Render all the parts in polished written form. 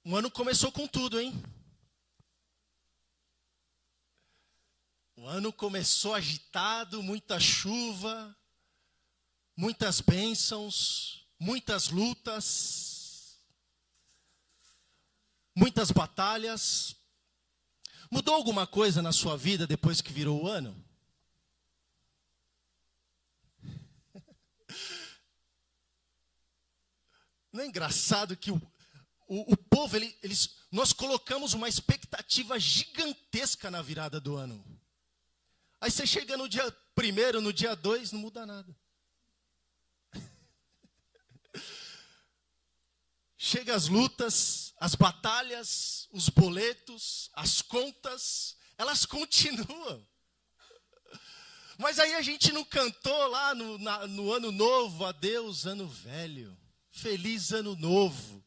O ano começou com tudo, hein? O ano começou agitado, muita chuva, muitas bênçãos, muitas lutas, muitas batalhas. Mudou alguma coisa na sua vida depois que virou o ano? Não é engraçado que o povo, nós colocamos uma expectativa gigantesca na virada do ano. Aí você chega no dia 1º, no dia 2, não muda nada. Chega as lutas, as batalhas, os boletos, as contas, elas continuam. Mas aí a gente não cantou lá no ano novo, adeus ano velho, feliz ano novo,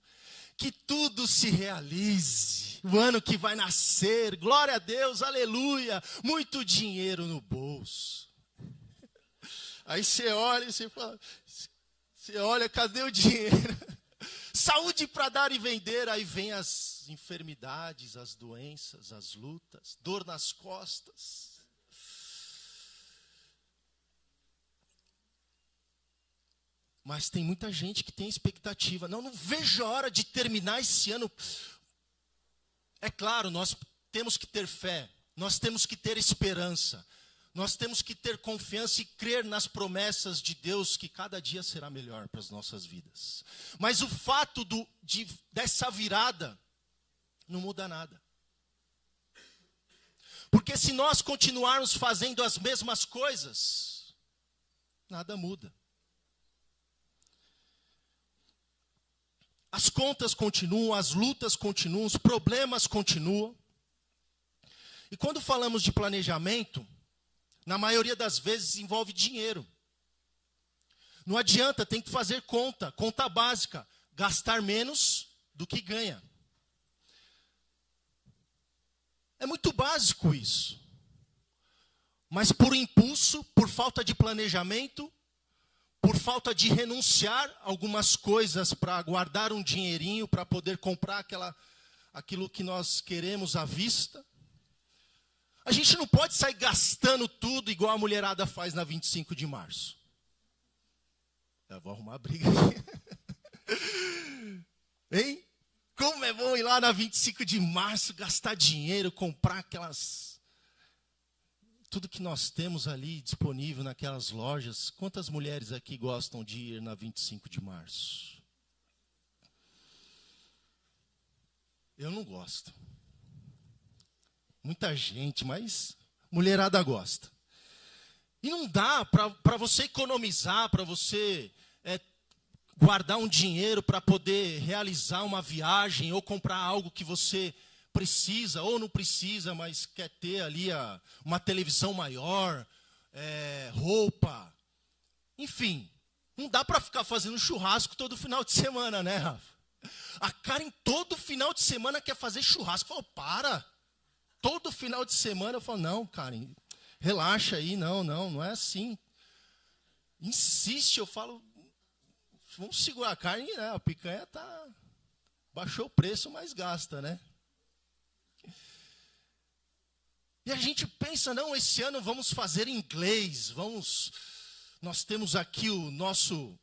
que tudo se realize, o ano que vai nascer, glória a Deus, aleluia, muito dinheiro no bolso. Aí você olha e você fala, cadê o dinheiro? Saúde para dar e vender, aí vem as enfermidades, as doenças, as lutas, dor nas costas. Mas tem muita gente que tem expectativa. Não vejo a hora de terminar esse ano. É claro, nós temos que ter fé, nós temos que ter esperança, nós temos que ter confiança e crer nas promessas de Deus que cada dia será melhor para as nossas vidas. Mas o fato dessa virada não muda nada. Porque se nós continuarmos fazendo as mesmas coisas, nada muda. As contas continuam, as lutas continuam, os problemas continuam. E quando falamos de planejamento, na maioria das vezes envolve dinheiro. Não adianta, tem que fazer conta básica, gastar menos do que ganha. É muito básico isso. Mas por impulso, por falta de planejamento, por falta de renunciar a algumas coisas para guardar um dinheirinho para poder comprar aquilo que nós queremos à vista. A gente não pode sair gastando tudo igual a mulherada faz na 25 de março. Eu vou arrumar briga aqui. Hein? Como é bom ir lá na 25 de março, gastar dinheiro, comprar tudo que nós temos ali disponível naquelas lojas. Quantas mulheres aqui gostam de ir na 25 de março? Eu não gosto. Muita gente, mas mulherada gosta. E não dá para você economizar, para você guardar um dinheiro para poder realizar uma viagem ou comprar algo que você precisa ou não precisa, mas quer ter ali uma televisão maior, roupa. Enfim, não dá para ficar fazendo churrasco todo final de semana, né, Rafa? A Karen todo final de semana quer fazer churrasco. Eu falo, para! Todo final de semana eu falo, não, Karen, relaxa aí, não é assim. Insiste, eu falo, vamos segurar a carne, né? A picanha baixou o preço, mas gasta, né? E a gente pensa, não, esse ano vamos fazer inglês, nós temos aqui o nosso,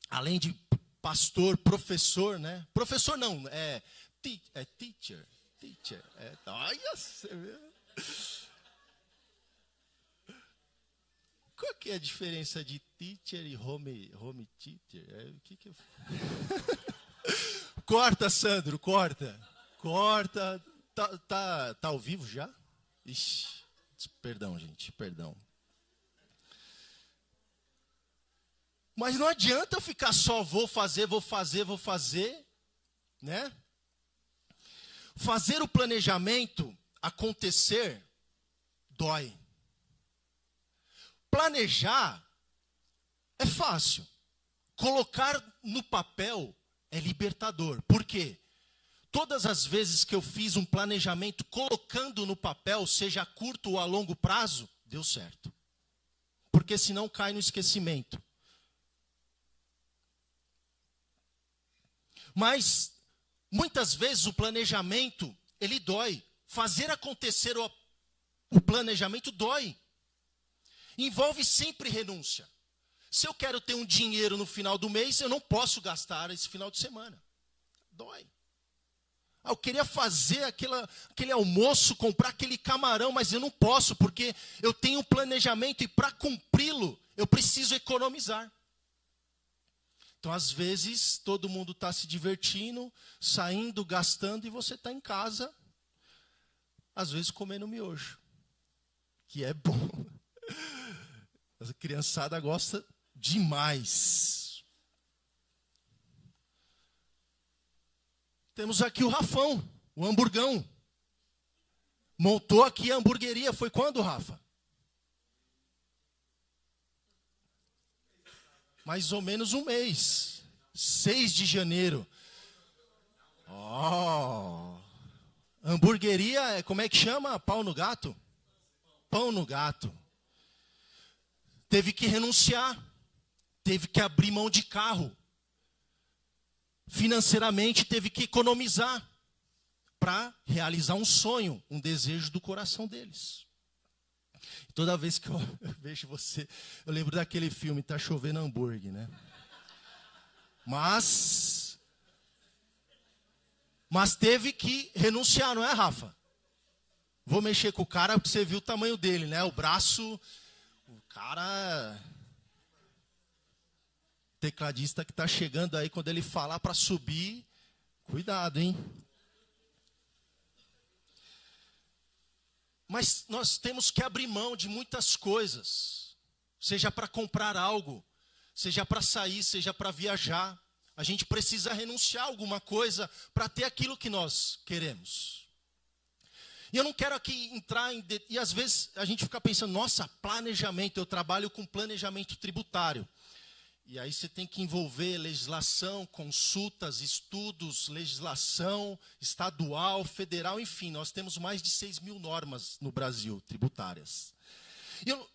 além de pastor, professor, né? Professor não, teacher. Olha, você vê. Qual que é a diferença de teacher e home teacher? O que eu... Corta, Sandro, corta. Tá ao vivo já? Ixi, perdão, gente, perdão. Mas não adianta eu ficar só vou fazer, né? Fazer o planejamento acontecer dói. Planejar é fácil. Colocar no papel é libertador. Por quê? Todas as vezes que eu fiz um planejamento colocando no papel, seja a curto ou a longo prazo, deu certo. Porque senão cai no esquecimento. Mas muitas vezes o planejamento, ele dói. Fazer acontecer o planejamento dói. Envolve sempre renúncia. Se eu quero ter um dinheiro no final do mês, eu não posso gastar esse final de semana. Dói. Eu queria fazer aquele almoço, comprar aquele camarão, mas eu não posso, porque eu tenho um planejamento e para cumpri-lo, eu preciso economizar. Então, às vezes, todo mundo está se divertindo, saindo, gastando, e você está em casa, às vezes comendo miojo, que é bom. A criançada gosta demais. Temos aqui o Rafão, o hamburgão. Montou aqui a hamburgueria. Foi quando, Rafa? Mais ou menos um mês. 6 de janeiro. Hamburgueria, como é que chama? Pau no gato? Pão no gato. Teve que renunciar. Teve que abrir mão de carro. Financeiramente teve que economizar para realizar um sonho, um desejo do coração deles. Toda vez que eu vejo você, eu lembro daquele filme, Tá Chovendo Hambúrguer, né? Mas teve que renunciar, não é, Rafa? Vou mexer com o cara porque você viu o tamanho dele, né? O braço, o cara... Tecladista que está chegando aí, quando ele falar para subir, cuidado, hein? Mas nós temos que abrir mão de muitas coisas, seja para comprar algo, seja para sair, seja para viajar. A gente precisa renunciar a alguma coisa para ter aquilo que nós queremos. E eu não quero aqui entrar em... E às vezes a gente fica pensando, nossa, planejamento, eu trabalho com planejamento tributário. E aí você tem que envolver legislação, consultas, estudos, legislação estadual, federal, enfim. Nós temos mais de 6.000 normas no Brasil, tributárias.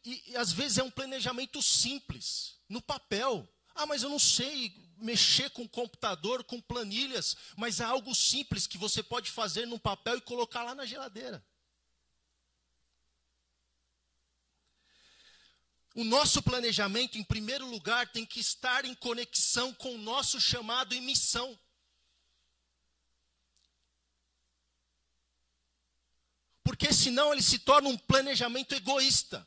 E às vezes é um planejamento simples, no papel. Mas eu não sei mexer com computador, com planilhas. Mas é algo simples que você pode fazer no papel e colocar lá na geladeira. O nosso planejamento, em primeiro lugar, tem que estar em conexão com o nosso chamado e missão. Porque senão ele se torna um planejamento egoísta.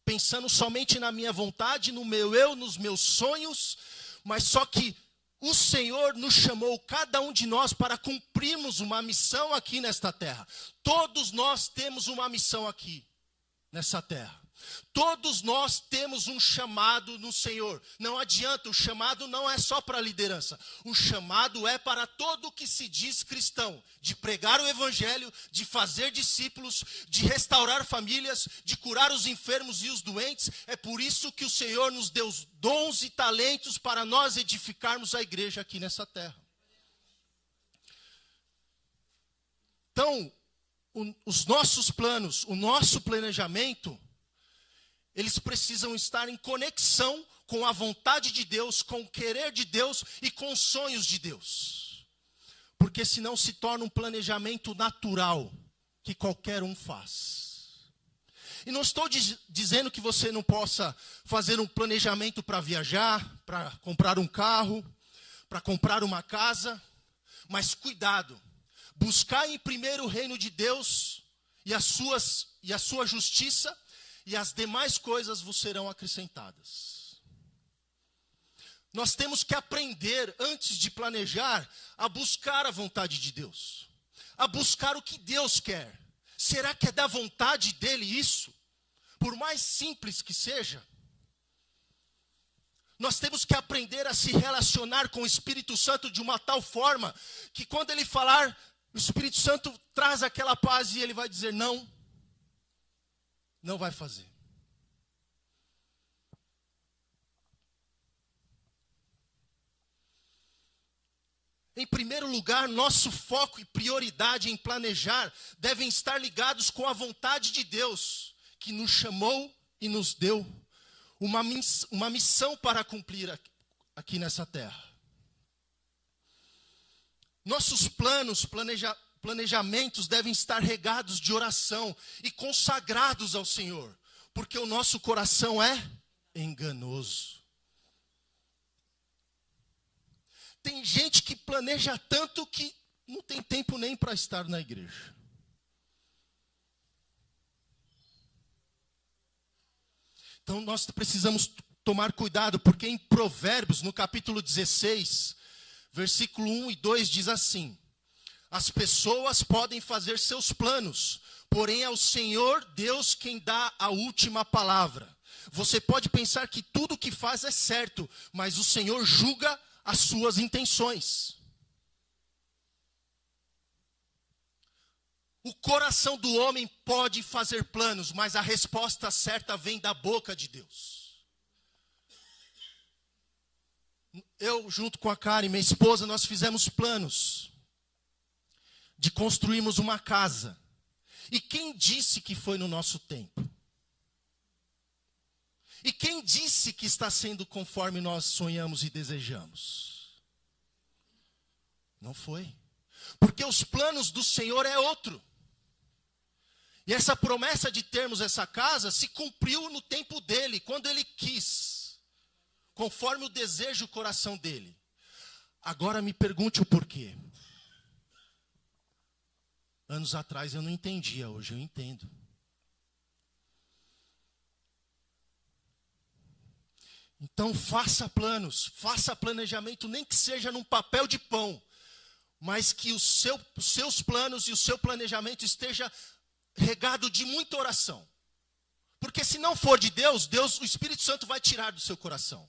Pensando somente na minha vontade, no meu eu, nos meus sonhos. Mas só que o Senhor nos chamou, cada um de nós, para cumprirmos uma missão aqui nesta terra. Todos nós temos uma missão aqui, nessa terra. Todos nós temos um chamado no Senhor. Não adianta, o chamado não é só para a liderança. O chamado é para todo o que se diz cristão. De pregar o evangelho, de fazer discípulos, de restaurar famílias, de curar os enfermos e os doentes. É por isso que o Senhor nos deu dons e talentos para nós edificarmos a igreja aqui nessa terra. Então, os nossos planos, o nosso planejamento... eles precisam estar em conexão com a vontade de Deus, com o querer de Deus e com os sonhos de Deus. Porque senão se torna um planejamento natural, que qualquer um faz. E não estou dizendo que você não possa fazer um planejamento para viajar, para comprar um carro, para comprar uma casa. Mas cuidado, buscar em primeiro o reino de Deus e a sua justiça, e as demais coisas vos serão acrescentadas. Nós temos que aprender, antes de planejar, a buscar a vontade de Deus. A buscar o que Deus quer. Será que é da vontade dele isso? Por mais simples que seja. Nós temos que aprender a se relacionar com o Espírito Santo de uma tal forma, que quando ele falar, o Espírito Santo traz aquela paz e ele vai dizer não. Não vai fazer. Em primeiro lugar, nosso foco e prioridade em planejar devem estar ligados com a vontade de Deus, que nos chamou e nos deu uma missão para cumprir aqui nessa terra. Nossos planos, planejamentos devem estar regados de oração e consagrados ao Senhor, porque o nosso coração é enganoso. Tem gente que planeja tanto que não tem tempo nem para estar na igreja. Então nós precisamos tomar cuidado, porque em Provérbios, no capítulo 16, versículo 1 e 2 diz assim: as pessoas podem fazer seus planos, porém é o Senhor Deus quem dá a última palavra. Você pode pensar que tudo o que faz é certo, mas o Senhor julga as suas intenções. O coração do homem pode fazer planos, mas a resposta certa vem da boca de Deus. Eu, junto com a Karen, minha esposa, nós fizemos planos de construirmos uma casa. E quem disse que foi no nosso tempo? E quem disse que está sendo conforme nós sonhamos e desejamos? Não foi. Porque os planos do Senhor é outro. E essa promessa de termos essa casa se cumpriu no tempo dele, quando ele quis, conforme o desejo do coração dele. Agora me pergunte o porquê. Anos atrás eu não entendia, hoje eu entendo. Então faça planos, faça planejamento, nem que seja num papel de pão, mas que os seus planos e o seu planejamento esteja regado de muita oração. Porque se não for de Deus, o Espírito Santo vai tirar do seu coração.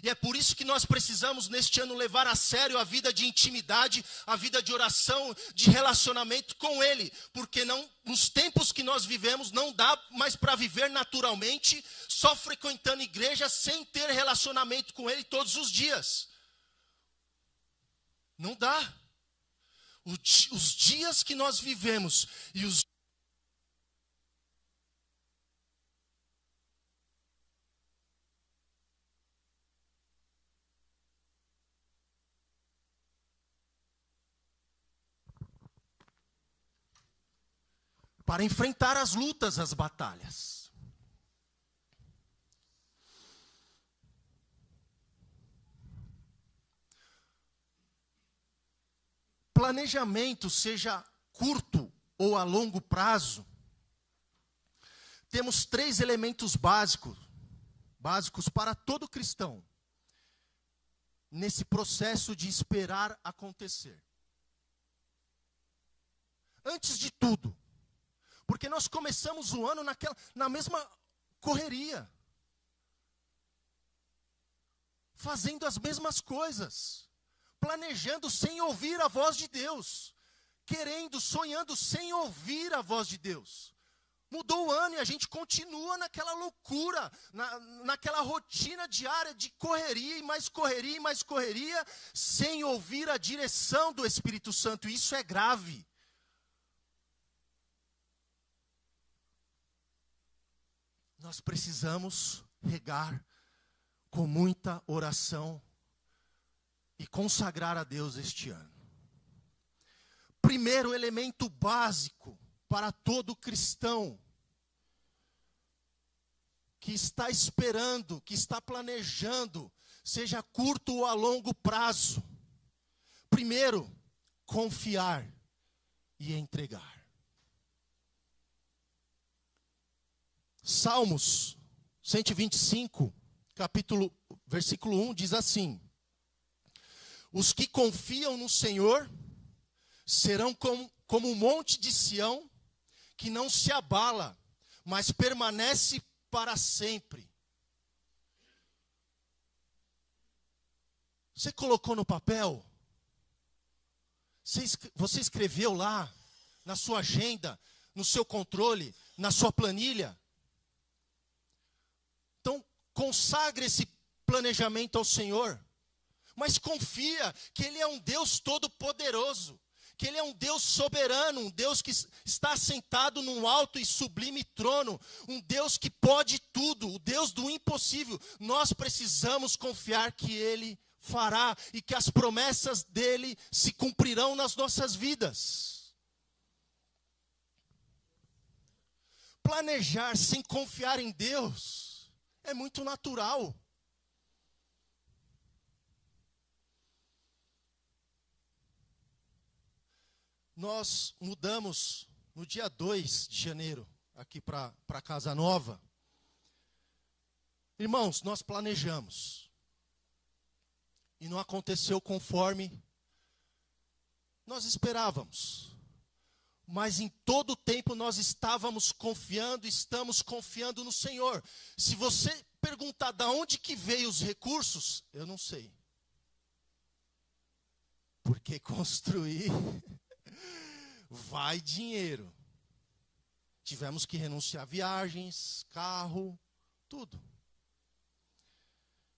E é por isso que nós precisamos neste ano levar a sério a vida de intimidade, a vida de oração, de relacionamento com Ele. Porque nos tempos que nós vivemos não dá mais para viver naturalmente, só frequentando igreja sem ter relacionamento com Ele todos os dias. Não dá. Os dias que nós vivemos e os para enfrentar as lutas, as batalhas. Planejamento, seja curto ou a longo prazo, temos 3 elementos básicos para todo cristão, nesse processo de esperar acontecer. Antes de tudo, porque nós começamos o ano na mesma correria. Fazendo as mesmas coisas. Planejando sem ouvir a voz de Deus. Querendo, sonhando sem ouvir a voz de Deus. Mudou o ano e a gente continua naquela loucura, naquela rotina diária de correria e mais correria e mais correria, sem ouvir a direção do Espírito Santo. E isso é grave. Nós precisamos regar com muita oração e consagrar a Deus este ano. Primeiro elemento básico para todo cristão que está esperando, que está planejando, seja curto ou a longo prazo. Primeiro, confiar e entregar. Salmos 125, versículo 1, diz assim: os que confiam no Senhor serão como o monte de Sião, que não se abala, mas permanece para sempre. Você colocou no papel? Você escreveu lá, na sua agenda, no seu controle, na sua planilha? Então, consagre esse planejamento ao Senhor. Mas confia que Ele é um Deus todo-poderoso. Que Ele é um Deus soberano, um Deus que está sentado num alto e sublime trono. Um Deus que pode tudo, o Deus do impossível. Nós precisamos confiar que Ele fará e que as promessas dele se cumprirão nas nossas vidas. Planejar sem confiar em Deus é muito natural. Nós mudamos no dia 2 de janeiro, aqui para Casa Nova. Irmãos, nós planejamos. E não aconteceu conforme nós esperávamos. Mas em todo o tempo nós estamos confiando no Senhor. Se você perguntar de onde que veio os recursos, eu não sei. Porque construir vai dinheiro. Tivemos que renunciar a viagens, carro, tudo.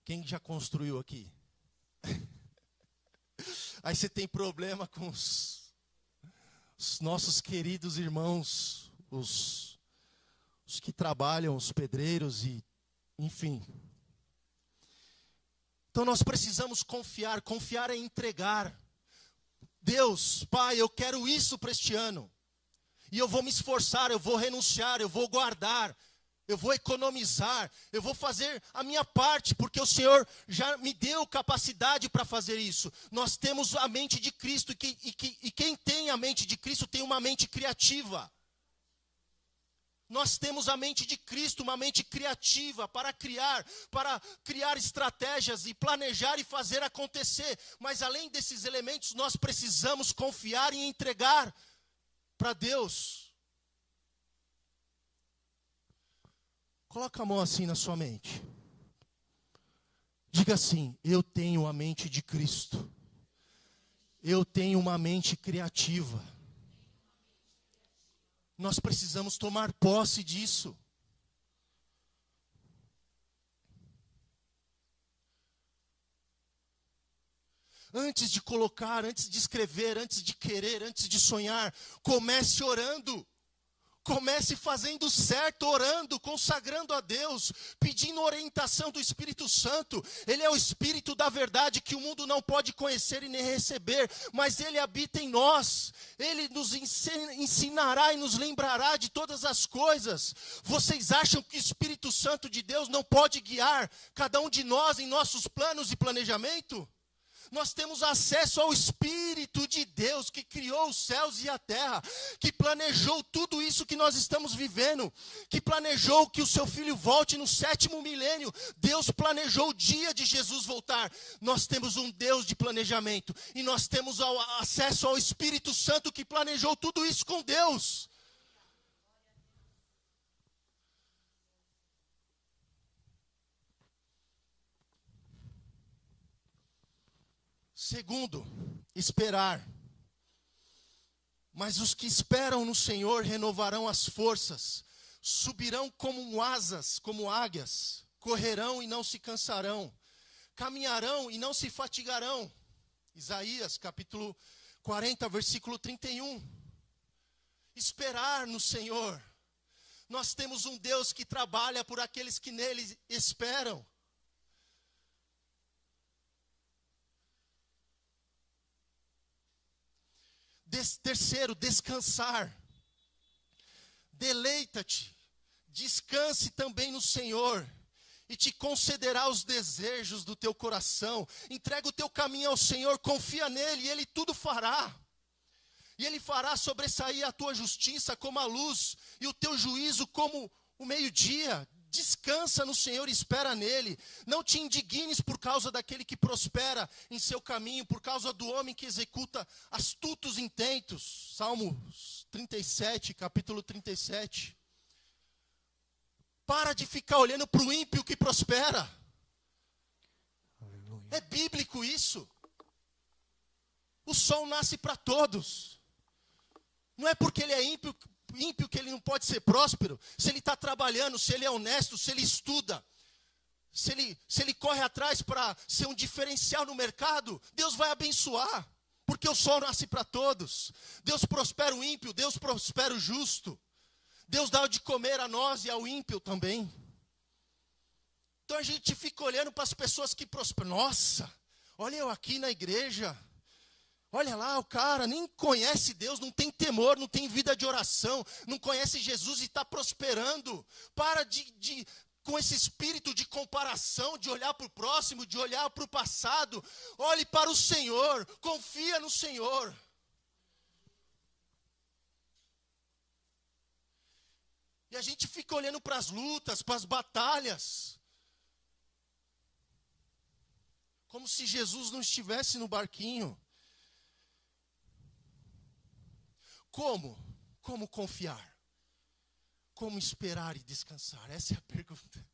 Quem já construiu aqui? Aí você tem problema com os nossos queridos irmãos, os que trabalham, os pedreiros e, enfim. Então nós precisamos confiar é entregar. Deus, Pai, eu quero isso para este ano. E eu vou me esforçar, eu vou renunciar, eu vou guardar, eu vou economizar, eu vou fazer a minha parte, porque o Senhor já me deu capacidade para fazer isso. Nós temos a mente de Cristo, e quem tem a mente de Cristo tem uma mente criativa. Nós temos a mente de Cristo, uma mente criativa para criar estratégias e planejar e fazer acontecer. Mas além desses elementos, nós precisamos confiar e entregar para Deus. Coloca a mão assim na sua mente. Diga assim: eu tenho a mente de Cristo. Eu tenho uma mente criativa. Nós precisamos tomar posse disso. Antes de colocar, antes de escrever, antes de querer, antes de sonhar, comece orando. Comece fazendo certo, orando, consagrando a Deus, pedindo orientação do Espírito Santo. Ele é o Espírito da verdade que o mundo não pode conhecer e nem receber, mas Ele habita em nós. Ele nos ensinará e nos lembrará de todas as coisas. Vocês acham que o Espírito Santo de Deus não pode guiar cada um de nós em nossos planos e planejamento? Nós temos acesso ao Espírito de Deus que criou os céus e a terra, que planejou tudo isso que nós estamos vivendo, que planejou que o seu filho volte no 7º milênio. Deus planejou o dia de Jesus voltar. Nós temos um Deus de planejamento e nós temos acesso ao Espírito Santo que planejou tudo isso com Deus. Segundo, esperar. Mas os que esperam no Senhor renovarão as forças, subirão como asas, como águias, correrão e não se cansarão, caminharão e não se fatigarão. Isaías capítulo 40, versículo 31. Esperar no Senhor. Nós temos um Deus que trabalha por aqueles que nele esperam. Terceiro, descansar. Deleita-te, descanse também no Senhor, e te concederá os desejos do teu coração. Entrega o teu caminho ao Senhor, confia nele, e Ele tudo fará. E Ele fará sobressair a tua justiça como a luz, e o teu juízo como o meio-dia. Descansa no Senhor e espera nele. Não te indignes por causa daquele que prospera em seu caminho, por causa do homem que executa astutos intentos. Salmos 37, capítulo 37. Para de ficar olhando para o ímpio que prospera. Aleluia. É bíblico isso. O sol nasce para todos. Não é porque ele é ímpio que ele não pode ser próspero. Se ele está trabalhando, se ele é honesto, se ele estuda, se ele corre atrás para ser um diferencial no mercado, Deus vai abençoar, porque o sol nasce para todos. Deus prospera o ímpio, Deus prospera o justo. Deus dá o de comer a nós e ao ímpio também. Então a gente fica olhando para as pessoas que prosperam. Nossa, Olha eu aqui na igreja. Olha lá, o cara nem conhece Deus, não tem temor, não tem vida de oração, não conhece Jesus e está prosperando. Para com esse espírito de comparação, de olhar para o próximo, de olhar para o passado. Olhe para o Senhor, confia no Senhor. E a gente fica olhando para as lutas, para as batalhas, como se Jesus não estivesse no barquinho. Como confiar? Como esperar e descansar? Essa é a pergunta.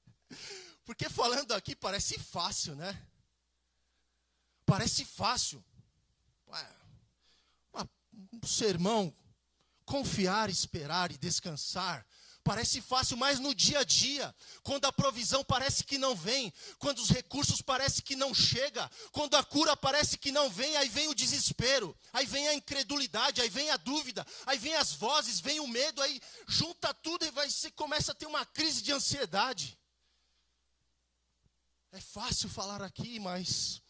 Porque falando aqui parece fácil, né? Parece fácil. Um sermão, confiar, esperar e descansar. Parece fácil, mas no dia a dia, quando a provisão parece que não vem, quando os recursos parecem que não chegam, quando a cura parece que não vem, aí vem o desespero, aí vem a incredulidade, aí vem a dúvida, aí vem as vozes, vem o medo, aí junta tudo e você começa a ter uma crise de ansiedade. É fácil falar aqui, mas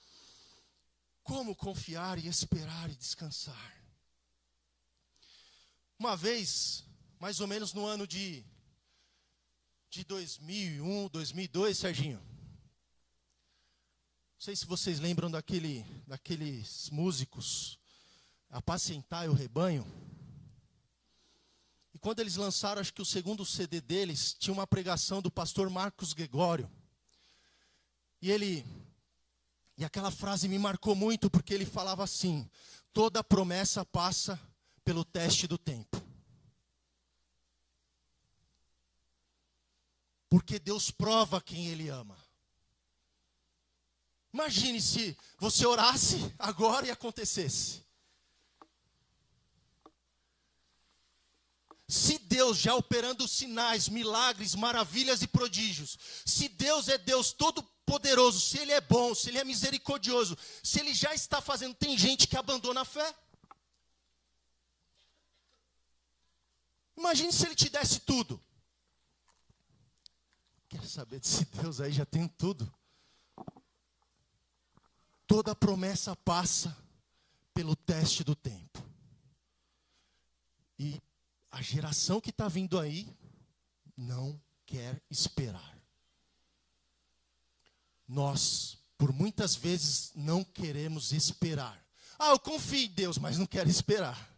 como confiar e esperar e descansar? Uma vez, mais ou menos no ano de 2001, 2002, Serginho. Não sei se vocês lembram daqueles músicos, Apacentai o Rebanho. E quando eles lançaram, acho que o segundo CD deles, tinha uma pregação do pastor Marcos Gregório. E aquela frase me marcou muito, porque ele falava assim: toda promessa passa pelo teste do tempo. Porque Deus prova quem Ele ama. Imagine se você orasse agora e acontecesse. Se Deus já operando sinais, milagres, maravilhas e prodígios, se Deus é Deus todo-poderoso, se Ele é bom, se Ele é misericordioso, se Ele já está fazendo, tem gente que abandona a fé. Imagine se Ele te desse tudo. Quer saber desse Deus aí, já tem tudo. Toda promessa passa pelo teste do tempo. E a geração que está vindo aí não quer esperar. Nós, por muitas vezes, não queremos esperar. Eu confio em Deus, mas não quero esperar.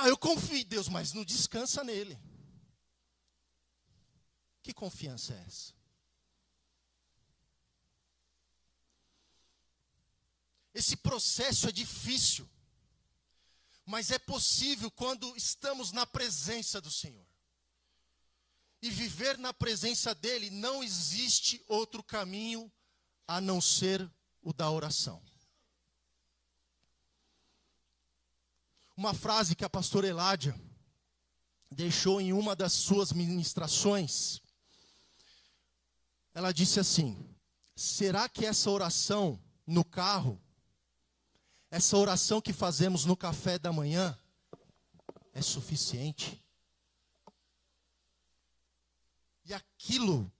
Eu confio em Deus, mas não descansa nele. Que confiança é essa? Esse processo é difícil, mas é possível quando estamos na presença do Senhor. E viver na presença dEle, não existe outro caminho a não ser o da oração. Uma frase que a pastora Eládia deixou em uma das suas ministrações. Ela disse assim: será que essa oração no carro, essa oração que fazemos no café da manhã, é suficiente? E aquilo,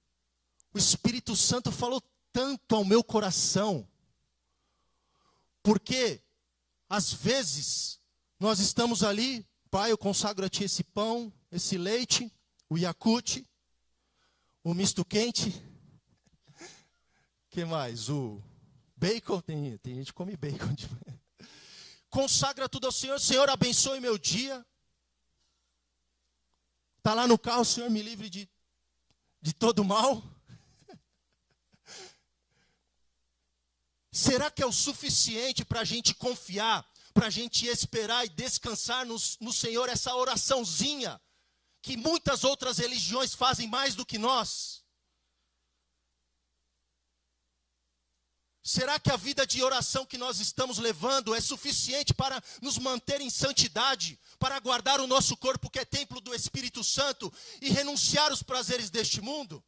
o Espírito Santo falou tanto ao meu coração, porque às vezes nós estamos ali: Pai, eu consagro a Ti esse pão, esse leite, o Yakult, o misto quente. Que mais? O bacon, tem gente que come bacon. Consagra tudo ao Senhor. Senhor, abençoe meu dia. Está lá no carro: Senhor, me livre de todo mal. Será que é o suficiente para a gente confiar, para a gente esperar e descansar no Senhor, essa oraçãozinha que muitas outras religiões fazem mais do que nós? Será que a vida de oração que nós estamos levando é suficiente para nos manter em santidade, para guardar o nosso corpo que é templo do Espírito Santo e renunciar aos prazeres deste mundo?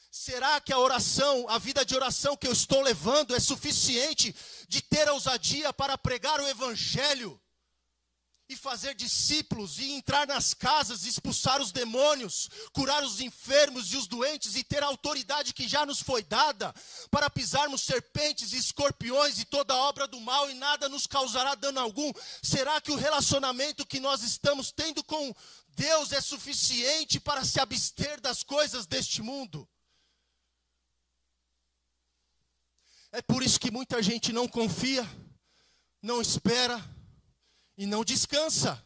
Será que a oração, a vida de oração que eu estou levando é suficiente de ter ousadia para pregar o Evangelho e fazer discípulos, e entrar nas casas, expulsar os demônios, curar os enfermos e os doentes, e ter a autoridade que já nos foi dada, para pisarmos serpentes e escorpiões e toda obra do mal, e nada nos causará dano algum? Será que o relacionamento que nós estamos tendo com Deus é suficiente para se abster das coisas deste mundo? É por isso que muita gente não confia, não espera e não descansa.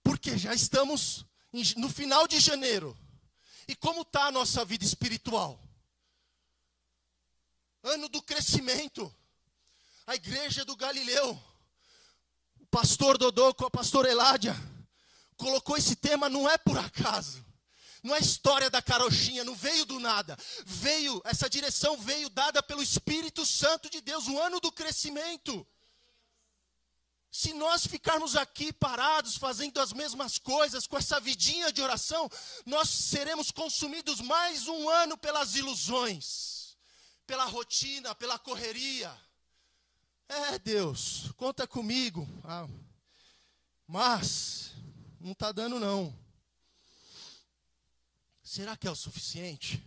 Porque já estamos no final de janeiro. E como está a nossa vida espiritual? Ano do crescimento. A igreja do Galileu, o pastor Dodô com a pastora Eládia, colocou esse tema, não é por acaso. Não é história da carochinha, não veio do nada. Essa direção veio dada pelo Espírito Santo de Deus, o ano do crescimento. Se nós ficarmos aqui parados, fazendo as mesmas coisas, com essa vidinha de oração, nós seremos consumidos mais um ano pelas ilusões, pela rotina, pela correria. Deus, conta comigo. Mas, não está dando não. Será que é o suficiente?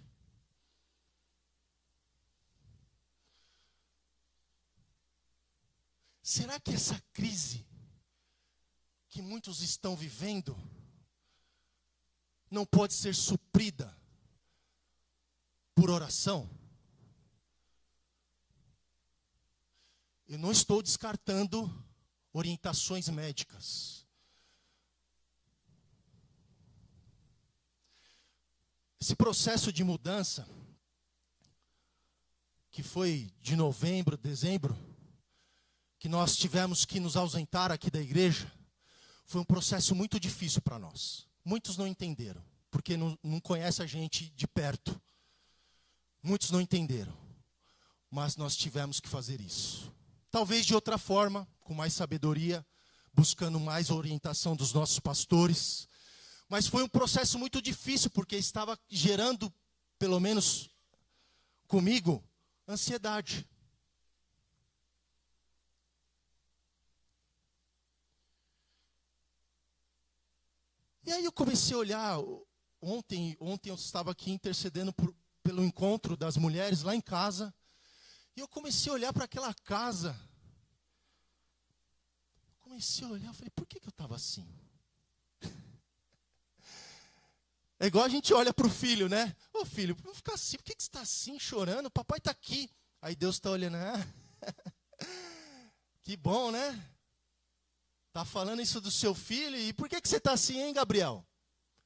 Será que essa crise que muitos estão vivendo não pode ser suprida por oração? Eu não estou descartando orientações médicas. Esse processo de mudança, que foi de novembro, dezembro, que nós tivemos que nos ausentar aqui da igreja, foi um processo muito difícil para nós. Muitos não entenderam, porque não conhecem a gente de perto. Muitos não entenderam, mas nós tivemos que fazer isso. Talvez de outra forma, com mais sabedoria, buscando mais orientação dos nossos pastores. Mas foi um processo muito difícil, porque estava gerando, pelo menos comigo, ansiedade. E aí eu comecei a olhar, ontem eu estava aqui intercedendo pelo encontro das mulheres lá em casa, e eu comecei a olhar para aquela casa. Comecei a olhar, eu falei, por que eu estava assim? É igual a gente olha para o filho, né? Ô filho, não fica assim, por que você está assim, chorando? O papai está aqui. Aí Deus está olhando, que bom, né? Está falando isso do seu filho, e por que você está assim, hein, Gabriel?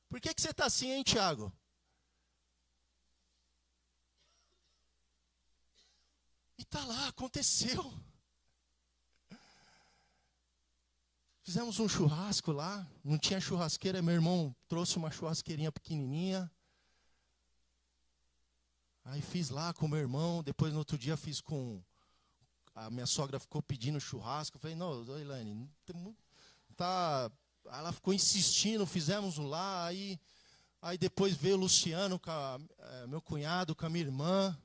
Por que você está assim, hein, Tiago? E está lá, aconteceu. Fizemos um churrasco lá, não tinha churrasqueira, meu irmão trouxe uma churrasqueirinha pequenininha. Aí fiz lá com meu irmão, depois no outro dia fiz com... A minha sogra ficou pedindo churrasco, eu falei, não, Elaine, tá... Ela ficou insistindo, fizemos um lá, aí depois veio o Luciano, meu cunhado, com a minha irmã.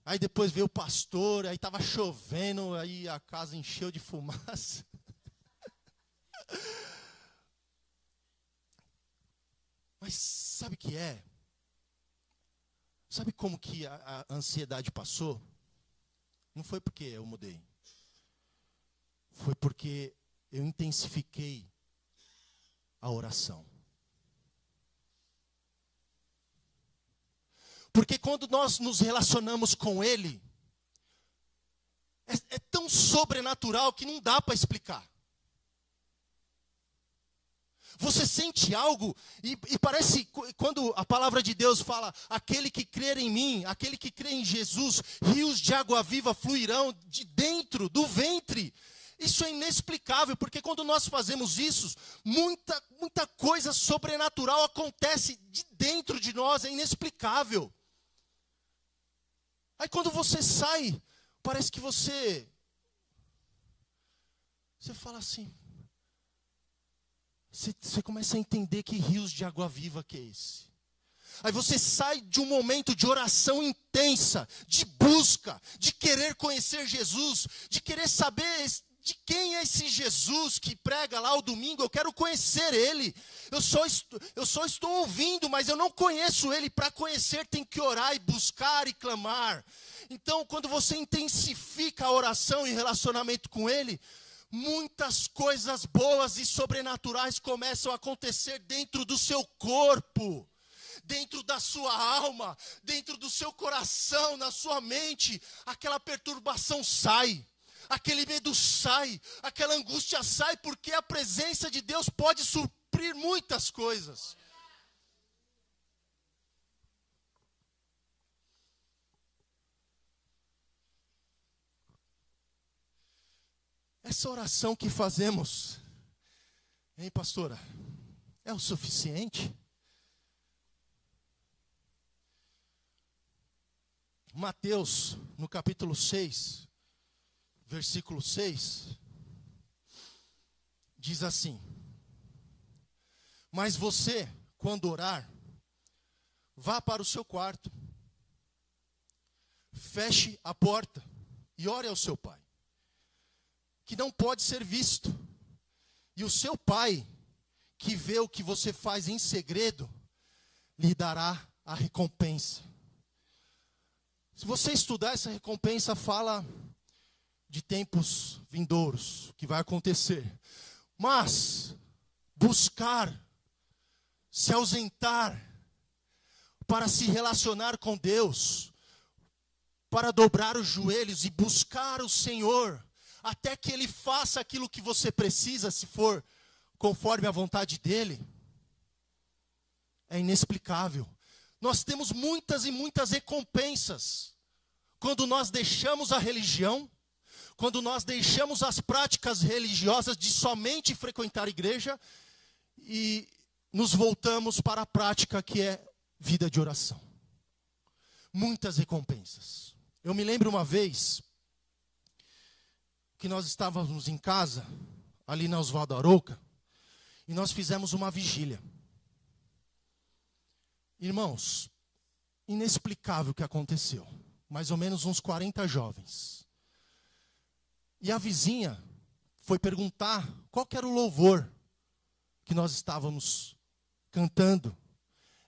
Aí depois veio o pastor, aí estava chovendo, aí a casa encheu de fumaça. Mas sabe o que é? Sabe como que a ansiedade passou? Não foi porque eu mudei. Foi porque eu intensifiquei a oração. Porque quando nós nos relacionamos com Ele, é tão sobrenatural que não dá para explicar. Você sente algo e parece, quando a palavra de Deus fala, aquele que crer em mim, aquele que crê em Jesus, rios de água viva fluirão de dentro, do ventre. Isso é inexplicável, porque quando nós fazemos isso, muita coisa sobrenatural acontece de dentro de nós, é inexplicável. Aí quando você sai, parece que você fala assim, você começa a entender que rios de água viva que é esse. Aí você sai de um momento de oração intensa, de busca, de querer conhecer Jesus, de querer saber De quem é esse Jesus que prega lá o domingo? Eu quero conhecer ele. Eu só estou ouvindo, mas eu não conheço ele. Para conhecer tem que orar e buscar e clamar. Então, quando você intensifica a oração e relacionamento com ele, muitas coisas boas e sobrenaturais começam a acontecer dentro do seu corpo, dentro da sua alma, dentro do seu coração, na sua mente. Aquela perturbação sai. Aquele medo sai, aquela angústia sai, porque a presença de Deus pode suprir muitas coisas. Essa oração que fazemos, hein, pastora, é o suficiente? Mateus, no capítulo 6, versículo 6, diz assim: mas você, quando orar, vá para o seu quarto, feche a porta e ore ao seu pai, que não pode ser visto, e o seu pai, que vê o que você faz em segredo, lhe dará a recompensa. Se você estudar, essa recompensa fala de tempos vindouros, que vai acontecer. Mas buscar, se ausentar, para se relacionar com Deus, para dobrar os joelhos e buscar o Senhor, até que Ele faça aquilo que você precisa, se for conforme a vontade dEle, é inexplicável. Nós temos muitas e muitas recompensas, quando nós deixamos a religião, quando nós deixamos as práticas religiosas de somente frequentar a igreja e nos voltamos para a prática que é vida de oração. Muitas recompensas. Eu me lembro uma vez que nós estávamos em casa, ali na Oswaldo Arouca, e nós fizemos uma vigília. Irmãos, inexplicável o que aconteceu. Mais ou menos uns 40 jovens. E a vizinha foi perguntar qual que era o louvor que nós estávamos cantando.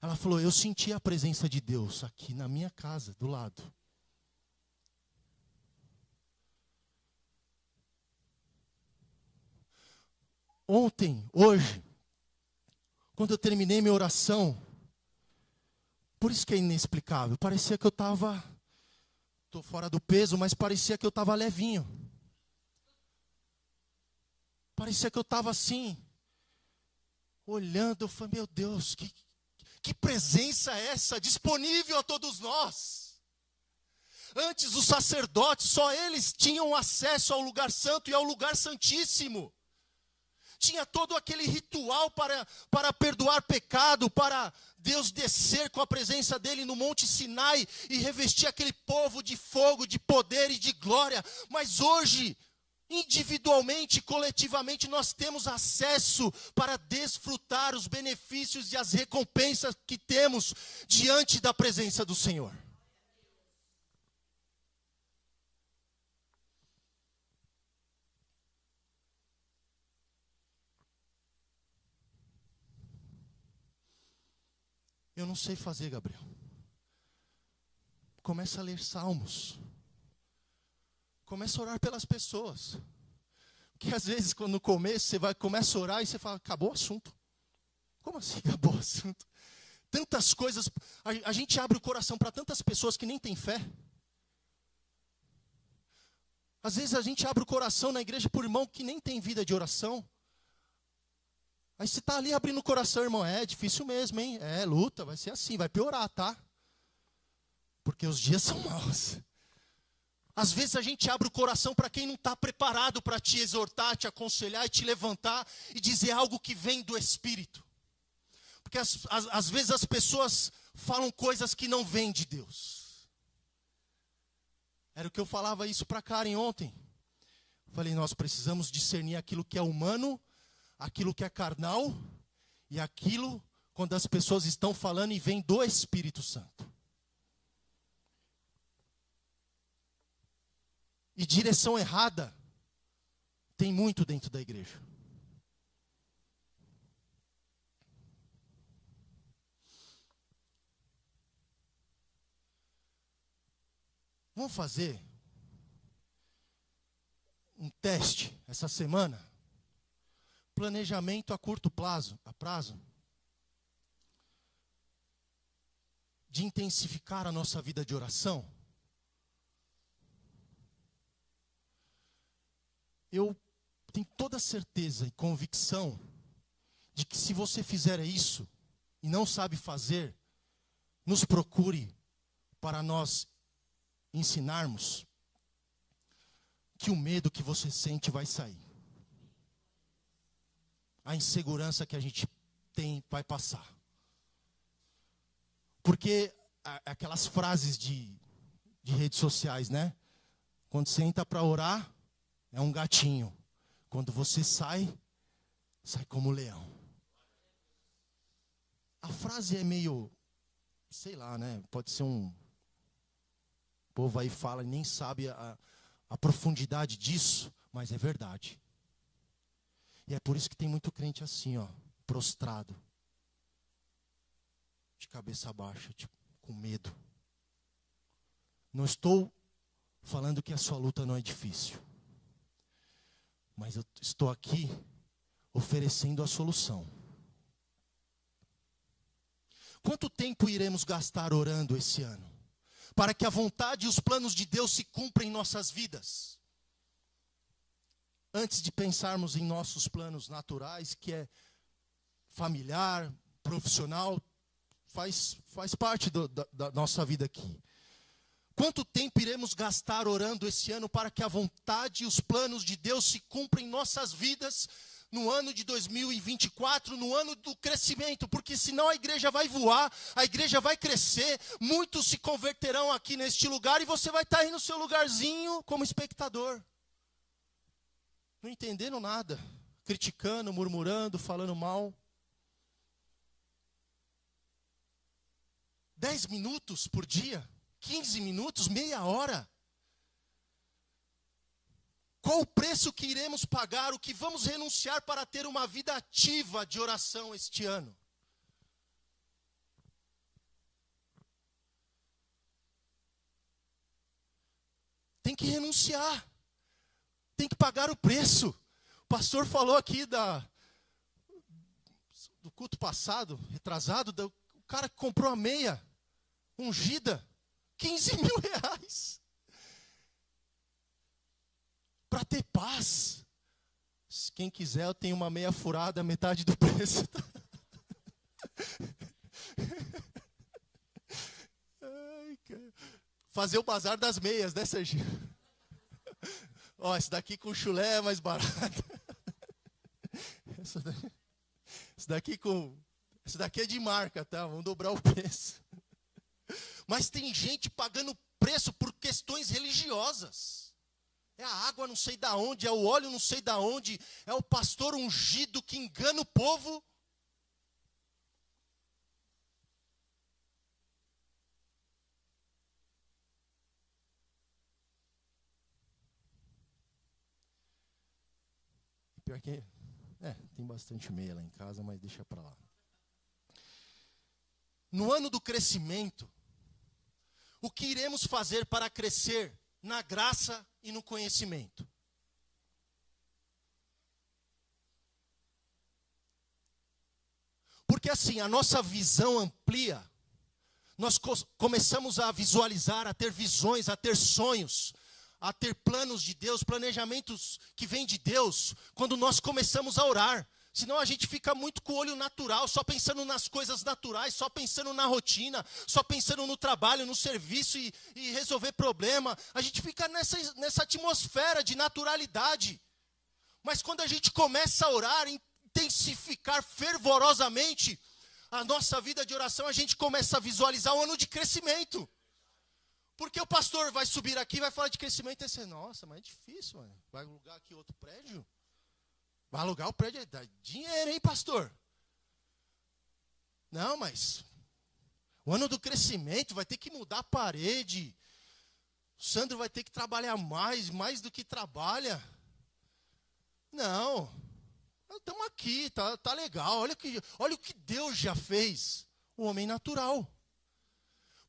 Ela falou: eu senti a presença de Deus aqui na minha casa, do lado. Ontem, hoje, quando eu terminei minha oração, por isso que é inexplicável, parecia que eu estou fora do peso, mas parecia que eu estava levinho. Parecia que eu estava assim, olhando, eu falei: meu Deus, que presença é essa, disponível a todos nós. Antes os sacerdotes, só eles tinham acesso ao lugar santo e ao lugar santíssimo. Tinha todo aquele ritual para perdoar pecado, para Deus descer com a presença dele no Monte Sinai e revestir aquele povo de fogo, de poder e de glória. Mas hoje, individualmente, coletivamente, nós temos acesso para desfrutar os benefícios e as recompensas que temos diante da presença do Senhor. Eu não sei fazer, Gabriel. Começa a ler salmos. Começa a orar pelas pessoas. Porque às vezes, quando no começo, começa a orar e você fala: acabou o assunto. Como assim acabou o assunto? Tantas coisas, a gente abre o coração para tantas pessoas que nem têm fé. Às vezes a gente abre o coração na igreja por irmão que nem tem vida de oração. Aí você está ali abrindo o coração, irmão, é difícil mesmo, hein? É luta, vai ser assim, vai piorar, tá? Porque os dias são maus. Às vezes a gente abre o coração para quem não está preparado para te exortar, te aconselhar e te levantar e dizer algo que vem do Espírito. Porque às vezes as pessoas falam coisas que não vêm de Deus. Era o que eu falava isso para a Karen ontem. Eu falei: nós precisamos discernir aquilo que é humano, aquilo que é carnal e aquilo quando as pessoas estão falando e vem do Espírito Santo. E direção errada Tem muito dentro da igreja. Vamos fazer um teste essa semana? Planejamento a curto prazo, de intensificar a nossa vida de oração. Eu tenho toda certeza e convicção de que se você fizer isso e não sabe fazer, nos procure para nós ensinarmos, que o medo que você sente vai sair. A insegurança que a gente tem vai passar. Porque aquelas frases de redes sociais, né? Quando você entra para orar, é um gatinho. Quando você sai como leão. A frase é meio, sei lá, né? Pode ser um... O povo aí fala e nem sabe a profundidade disso, mas é verdade. E é por isso que tem muito crente assim, ó, prostrado. De cabeça baixa, tipo, com medo. Não estou falando que a sua luta não é difícil. Mas eu estou aqui oferecendo a solução. Quanto tempo iremos gastar orando esse ano? Para que a vontade e os planos de Deus se cumpram em nossas vidas. Antes de pensarmos em nossos planos naturais, que é familiar, profissional, faz parte da nossa vida aqui. Quanto tempo iremos gastar orando esse ano para que a vontade e os planos de Deus se cumpram em nossas vidas no ano de 2024, no ano do crescimento? Porque senão a igreja vai voar, a igreja vai crescer, muitos se converterão aqui neste lugar e você vai estar aí no seu lugarzinho como espectador. Não entendendo nada, criticando, murmurando, falando mal. 10 minutos por dia, 15 minutos, meia hora. Qual o preço que iremos pagar, o que vamos renunciar para ter uma vida ativa de oração este ano? Tem que renunciar. Tem que pagar o preço. O pastor falou aqui do culto passado, retrasado, o cara que comprou a meia ungida, 15 mil reais. Para ter paz. Quem quiser, eu tenho uma meia furada, metade do preço. Ai, cara. Fazer o bazar das meias, né, Serginho? Ó, esse daqui com chulé é mais barato. Esse daqui é de marca, tá? Vamos dobrar o preço. Mas tem gente pagando preço por questões religiosas. É a água não sei da onde, é o óleo não sei da onde, é o pastor ungido que engana o povo. Pior que, tem bastante meia lá em casa, mas deixa para lá. No ano do crescimento, o que iremos fazer para crescer na graça e no conhecimento? Porque assim, a nossa visão amplia, nós começamos a visualizar, a ter visões, a ter sonhos, a ter planos de Deus, planejamentos que vêm de Deus, quando nós começamos a orar. Senão a gente fica muito com o olho natural, só pensando nas coisas naturais, só pensando na rotina, só pensando no trabalho, no serviço e resolver problema. A gente fica nessa atmosfera de naturalidade. Mas quando a gente começa a orar, intensificar fervorosamente a nossa vida de oração, a gente começa a visualizar um ano de crescimento. Porque o pastor vai subir aqui e vai falar de crescimento e você, nossa, mas é difícil, mano. Vai alugar aqui outro prédio? Vai alugar o prédio, dá dinheiro, hein, pastor? Não, mas o ano do crescimento vai ter que mudar a parede. O Sandro vai ter que trabalhar mais do que trabalha. Não, estamos aqui, tá legal. Olha o que Deus já fez. O homem natural.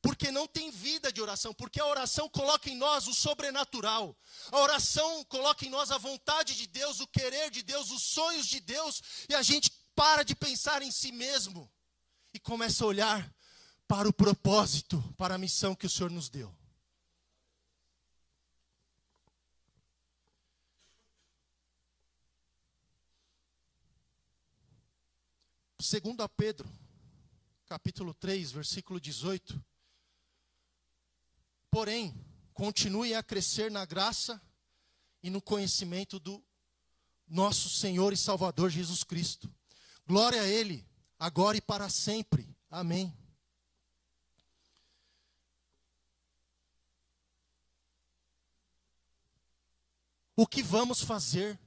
Porque não tem vida de oração. Porque a oração coloca em nós o sobrenatural. A oração coloca em nós a vontade de Deus, o querer de Deus, os sonhos de Deus. E a gente para de pensar em si mesmo. E começa a olhar para o propósito, para a missão que o Senhor nos deu. Segundo a Pedro, capítulo 3, versículo 18. Porém, continue a crescer na graça e no conhecimento do nosso Senhor e Salvador Jesus Cristo. Glória a Ele, agora e para sempre. Amém. O que vamos fazer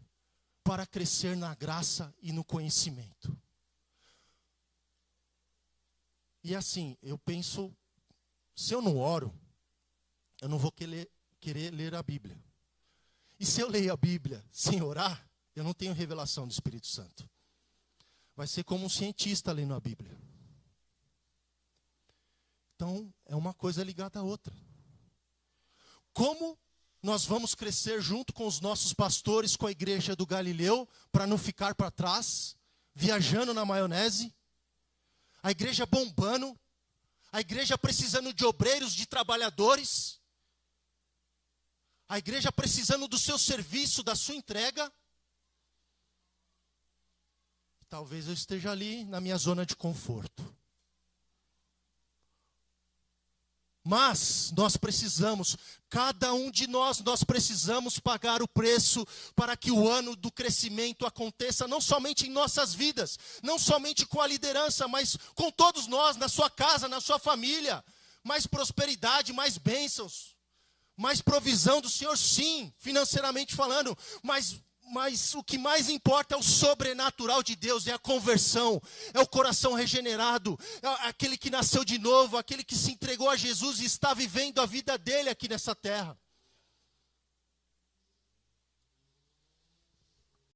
para crescer na graça e no conhecimento? E assim, eu penso, se eu não oro, eu não vou querer ler a Bíblia. E se eu leio a Bíblia sem orar, eu não tenho revelação do Espírito Santo. Vai ser como um cientista lendo a Bíblia. Então, é uma coisa ligada à outra. Como nós vamos crescer junto com os nossos pastores, com a igreja do Galileu, para não ficar para trás, viajando na maionese? A igreja bombando, a igreja precisando de obreiros, de trabalhadores, a igreja precisando do seu serviço, da sua entrega. Talvez eu esteja ali na minha zona de conforto. Mas nós precisamos, cada um de nós precisamos pagar o preço para que o ano do crescimento aconteça, não somente em nossas vidas, não somente com a liderança, mas com todos nós, na sua casa, na sua família. Mais prosperidade, mais bênçãos, mais provisão do Senhor, sim, financeiramente falando, mas o que mais importa é o sobrenatural de Deus, é a conversão, é o coração regenerado, é aquele que nasceu de novo, aquele que se entregou a Jesus e está vivendo a vida dele aqui nessa terra.